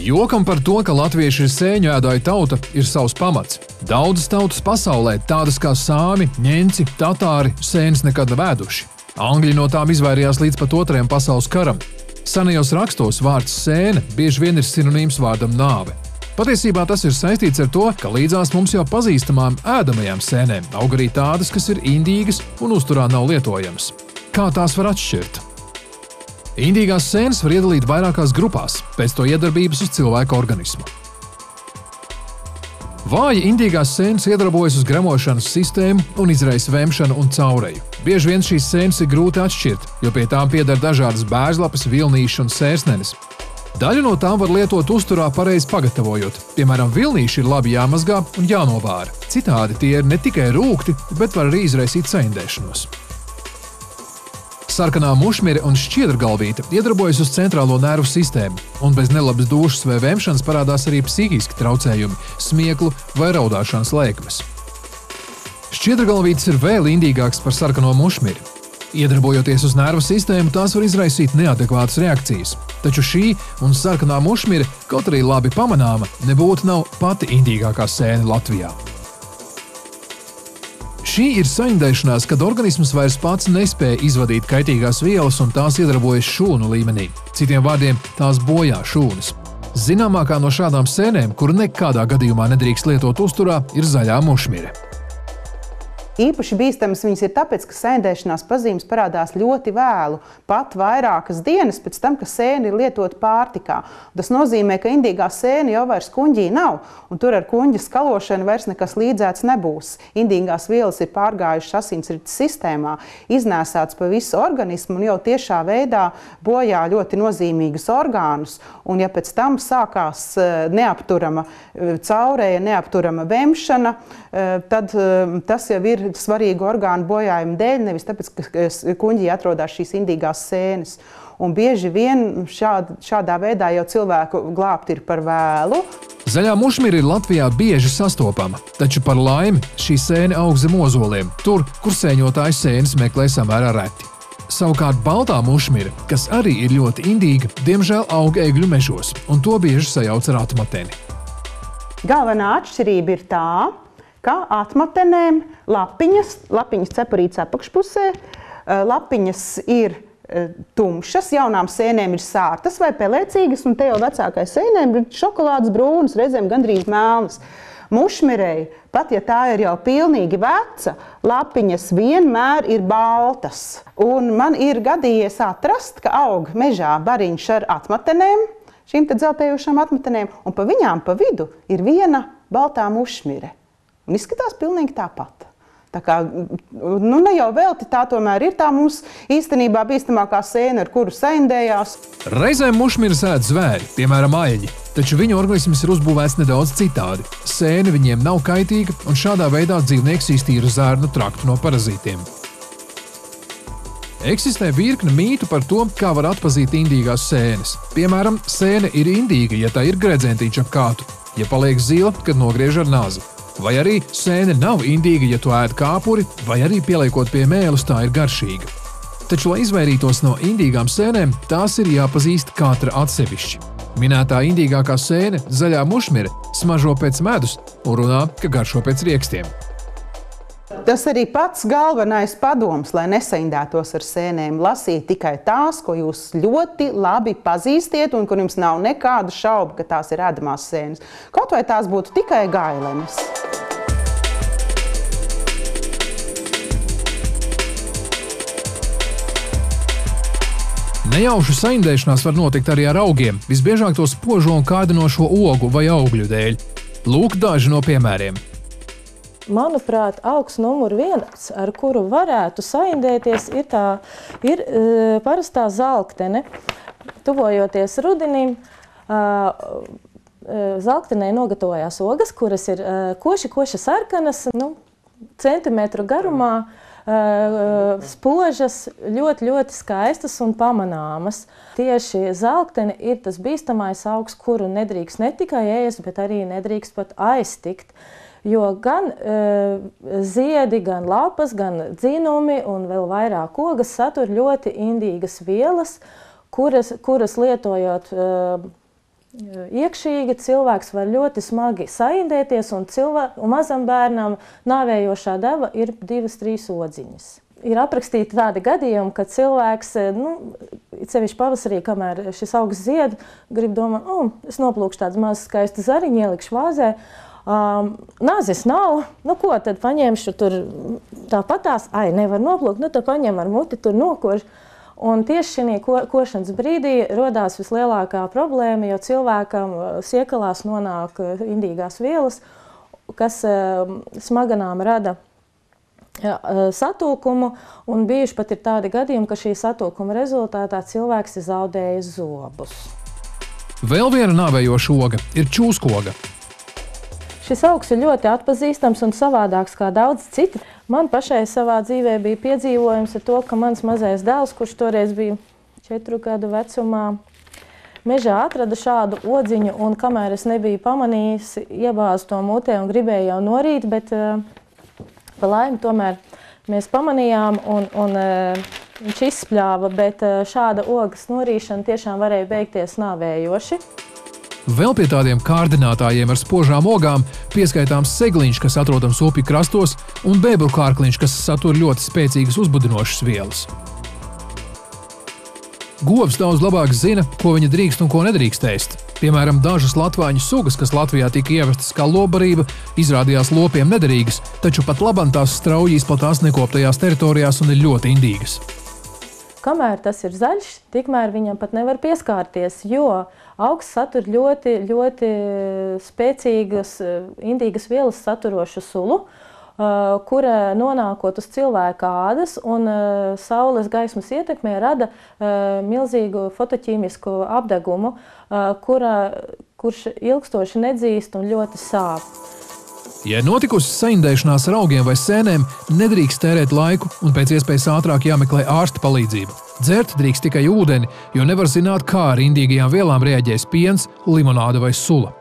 Jokam par to, ka latvieši ir sēņu ēdāju tauta, ir savs pamats. Daudzas tautas pasaulē, tādas kā sāmi, ņenci, tatāri, sēnes nekad nav ēduši. Angļi no tām izvairījās līdz pat Otrajam pasaules karam. Senajos rakstos vārds sēne bieži vien ir sinonīms vārdam nāve. Patiesībā tas ir saistīts ar to, ka līdzās mums jau pazīstamām ēdamajām sēnēm aug arī tādas, kas ir indīgas un uzturā nav lietojamas. Kā tās var atšķirt? Indīgās sēnes var iedalīt vairākās grupās, pēc to iedarbības uz cilvēka organismu. Vāji indīgās sēnes iedarbojas uz gremošanas sistēmu un izraisa vēmšanu un caureju. Bieži vien šīs sēnes ir grūti atšķirt, jo pie tām pieder dažādas bērzlapas, vilnīši un sērsnenes. Daļu no tām var lietot uzturā pareizi pagatavojot. Piemēram, vilnīši ir labi jāmazgā un jānovāra. Citādi tie ir ne tikai rūgti, bet var arī izraisīt saindēšanos. Sarkanā mušmire un šķiedrgalvīte iedarbojas uz centrālo nervu sistēmu, un bez nelabas dušas vai vēmšanas parādās arī psihiski traucējumi, smieklu vai raudāšanas lēkmes. Šķiedrgalvītes ir vēl indīgāks par sarkano mušmiri. Iedarbojoties uz nervu sistēmu, tās var izraisīt neadekvātas reakcijas, taču šī un sarkanā mušmire, kaut arī labi pamanāma, nebūtu nav pati indīgākā sēne Latvijā. Šī ir saindēšanās, kad organisms vairs pats nespēja izvadīt kaitīgās vielas un tās iedarbojas šūnu līmenī. Citiem vārdiem, tās bojā šūnas. Zināmākā no šādām sēnēm, kuru nekādā gadījumā nedrīkst lietot uzturā, ir zaļā mušmire. Īpaši bīstamas viņas ir tāpēc, ka saindēšanās pazīmes parādās ļoti vēlu, pat vairākas dienas pēc tam, ka sēne ir lietota pārtikā. Tas nozīmē, ka indīgā sēne jau vairs kuņģī nav, un tur ar kuņģa skalošanu vairs nekas līdzēts nebūs. Indīgās vielas ir pārgājušas asinsrites sistēmā, iznēsāts pa visu organismu un jau tiešā veidā bojā ļoti nozīmīgus orgānus. Un ja pēc tam sākās neapturama caureja, neapturama vēmšana, tad tas jau ir svarīgu orgānu bojājumu dēļ, nevis tāpēc, ka kuņģī atrodas šīs indīgās sēnes. Un bieži vien šādā veidā jau cilvēku glābt ir par vēlu. Zaļā mušmire ir Latvijā bieži sastopama, taču par laimi šī sēne aug zem ozoliem, tur, kur sēņotāji sēnes meklē samērā reti. Savukārt baltā mušmire, kas arī ir ļoti indīga, diemžēl aug egļu mežos, un to bieži sajauc ar atmateni. Galvenā atšķirība ir tā, ka atmatenēm lapiņas cepurītes apakšpusē, lapiņas ir tumšas, jaunām sēnēm ir sārtas vai pelēcīgas, un te jau vecākai sēnēm ir šokolādes brūnas, reizēm gandrīz melnas. Mušmirei, pat ja tā ir jau pilnīgi veca, lapiņas vienmēr ir baltas. Un man ir gadījies atrast, ka aug mežā bariņš ar atmatenēm, šīm te dzeltējušām atmatenēm, un pa viņām pa vidu ir viena baltā mušmire. Un izskatās pilnīgi tāpat. Tā kā, ne jau velti, tā tomēr ir tā mums īstenībā bīstamākā sēne, ar kuru saindējās. Reizēm mušmiras ēd zvēri, piemēram aļģi, taču viņu organisms ir uzbūvēts nedaudz citādi. Sēne viņiem nav kaitīga, un šādā veidā dzīvnieks iztīra zārnu traktu no parazītiem. Eksistē virkne mītu par to, kā var atpazīt indīgās sēnes. Piemēram, sēne ir indīga, ja tā ir gredzentiņš ap kātu, ja paliek zila, kad nogriež ar nazi. Vai arī sēne nav indīga, ja tu ēd kāpuri, vai arī pieliekot pie mēlus tā ir garšīga. Taču, lai izvairītos no indīgām sēnēm, tās ir jāpazīst katra atsevišķi. Minētā indīgākā sēne, zaļā mušmire, smažo pēc medus un runā, ka garšo pēc riekstiem. Tas arī pats galvenais padoms, lai nesaindētos ar sēnēm, lasīt tikai tās, ko jūs ļoti labi pazīstiet un kur jums nav nekādu šaubu, ka tās ir ēdamās sēnes. Kaut vai tās būtu tikai gailenes. Nejauša saindēšanās var notikt arī ar augiem, visbiežāk to spožo un kārdinošo ogu vai augļu dēļ. Lūk daži no piemēriem. Manuprāt, augs numur 1, ar kuru varētu saindēties, ir parastā zalktene. Tuvojoties rudenim, zalktenē nogatavojās ogas, kuras ir koši sarkanas, centimetru garumā, spožas, ļoti skaistas un pamanāmas. Tieši zalktene ir tas bīstamais augs, kuru nedrīkst ne tikai ēst, bet arī nedrīkst pat aiztikt. Jo gan ziedi, gan lapas, gan dzinumi un vēl vairāk ogas satur ļoti indīgas vielas, kuras lietojot iekšīgi, cilvēks var ļoti smagi saindēties, un mazam bērnam nāvējošā deva ir 2-3 odziņas. Ir aprakstīti tādi gadījumi, kad cilvēks, sevišķi pavasarī, kamēr šis augs zied, grib domāt, es noplūkšu tādu mazu skaistu zariņu, ielikšu vāzē. Nāzes nav, ko tad paņemšu tur tāpatās, nevar noplūkt, tad paņem ar muti tur nokož. Un tieši šī košanas brīdī rodās vislielākā problēma, jo cilvēkam siekalās nonāk indīgās vielas, kas smaganām rada satūkumu, un bijuši pat ir tādi gadījumi, ka šī satūkuma rezultātā cilvēks ir zaudējis zobus. Vēl viena nāvējoša oga ir čūskoga. Šis augs ir ļoti atpazīstams un savādāks kā daudz citi. Man pašai savā dzīvē bija piedzīvojums ar to, ka mans mazais dēls, kurš toreiz bija 4 gadu vecumā, mežā atrada šādu odziņu, un kamēr es nebiju pamanījis, iebāzu to mutē un gribēju jau norīt, bet pa laimi tomēr mēs pamanījām un viņš izspļāva, bet šāda ogas norīšana tiešām varēja beigties nāvējoši. Vēl pie tādiem kārdinātājiem ar spožām ogām pieskaitāms segliņš, kas atrodams upju krastos, un bēbru kārkliņš, kas satur ļoti spēcīgas uzbudinošas vielas. Govs daudz labāk zina, ko viņa drīkst un ko nedrīkst ēst. Piemēram, dažas latvāņu sugas, kas Latvijā tika ievestas kā lobarība, izrādījās lopiem nederīgas, taču pat labam tās strauji izplatās nekoptajās teritorijās un ir ļoti indīgas. Kamēr tas ir zaļš, tikmēr viņam pat nevar pieskārties, jo augs satur ļoti, ļoti spēcīgas indīgas vielas saturošu sulu, kura nonākot uz cilvēka ādas un saules gaismas ietekmē rada milzīgu fotoķīmisku apdegumu, kurš ilgstoši nedzīst un ļoti sāp. Ja notikusi saindēšanās ar augiem vai sēnēm, nedrīkst tērēt laiku un pēc iespējas ātrāk jāmeklē ārsta palīdzību. Dzert drīkst tikai ūdeni, jo nevar zināt, kā ar indīgajām vielām reaģēs piens, limonāde vai sula.